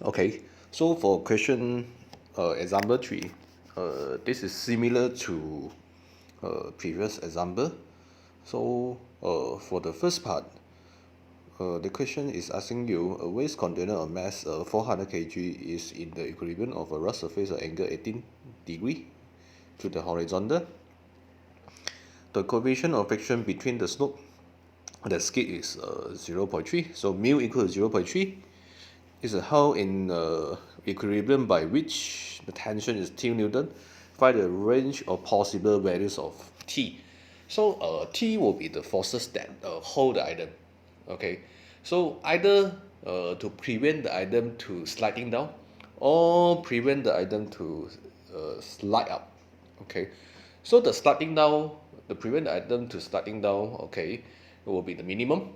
Okay, so for question example 3, this is similar to previous example. So for the first part, the question is asking you a waste container of mass 400 kg is in the equilibrium of a rough surface of angle 18 degree to the horizontal. The coefficient of friction between the slope the skid is 0.3, so mu equals 0.3 is a hull in equilibrium by which the tension is 2 Newton. Find the range of possible values of T. So T will be the forces that hold the item. Okay, so either to prevent the item to sliding down or prevent the item to slide up. Okay, so the sliding down, the prevent the item to sliding down, okay, it will be the minimum.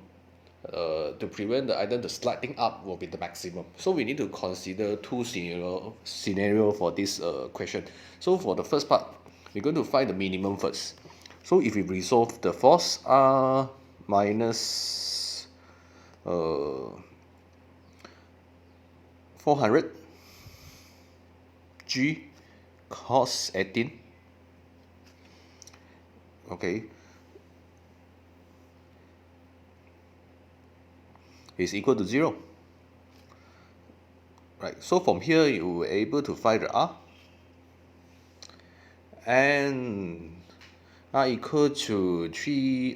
To prevent the item to sliding up will be the maximum. So we need to consider two scenario for this question. So for the first part, we're going to find the minimum first. So if we resolve the force R minus 400 G cos 18, okay, is equal to 0. Right, so from here you were able to find the R, and R equal to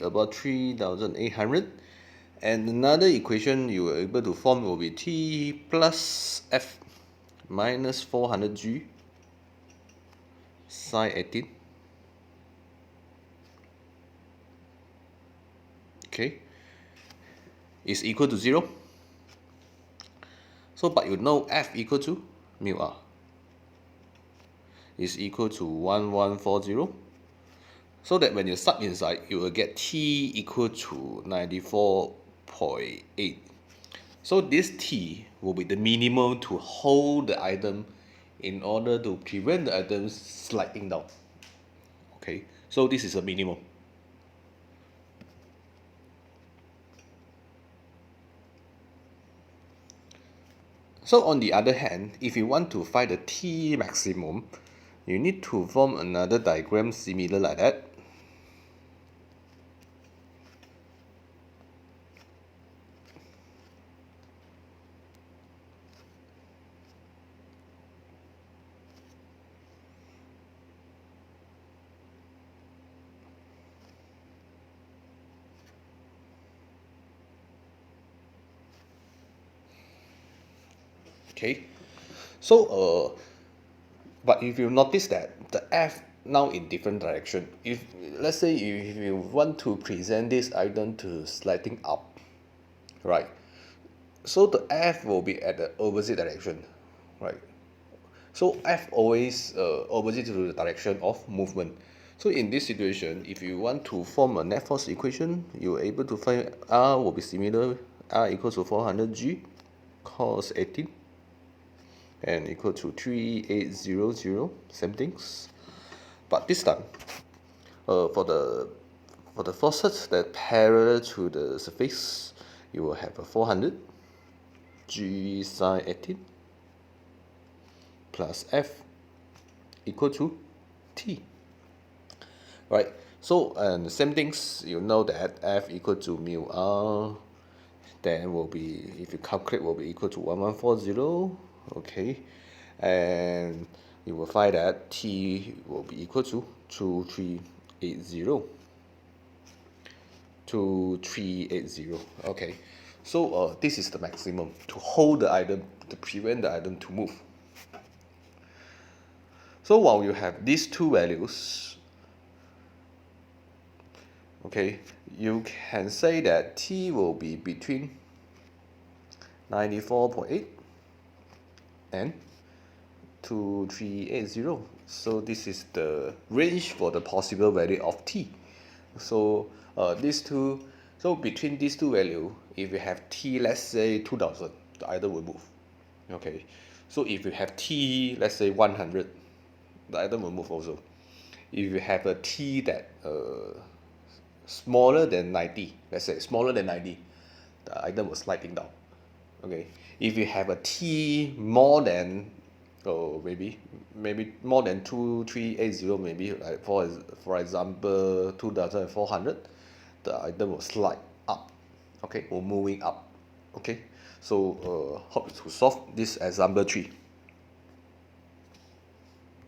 about 3,800, and another equation you were able to form will be T plus F minus 400 G sine 18. Okay, is equal to 0. So but you know F equal to mu R is equal to 1140. So that when you sub inside, you will get T equal to 94.8. So this T will be the minimum to hold the item in order to prevent the item sliding down. Okay, so this is a minimum. So on the other hand, if you want to find the T maximum, you need to form another diagram similar like that. Okay, so but if you notice that the F now in different direction, if let's say if you want to present this item to sliding up, right, so the F will be at the opposite direction, right? So F always opposite to the direction of movement. So in this situation, if you want to form a net force equation, you're able to find R will be similar. R equals to 400 G cos 18 and equal to 3800, same things. But this time, for the forces that parallel to the surface, you will have a 400 G sine 18 plus F equal to T. Right, so and the same things, you know that F equal to mu R, then will be, if you calculate, will be equal to 1140. Okay, and you will find that T will be equal to 2380. 2380. Okay, so this is the maximum to hold the item, to prevent the item to move. So while you have these two values, okay, you can say that T will be between 94.8 and 2380. So this is the range for the possible value of T. So these two, so between these two values, if you have T, let's say 2000, the item will move. Okay, so if you have T, let's say 100, the item will move also. If you have a T that smaller than 90, let's say smaller than 90, the item will sliding down. Okay, if you have a T more than maybe more than 2380, maybe like for example 2400, the item will slide up, okay, or moving up. Okay, so hope to solve this example 3.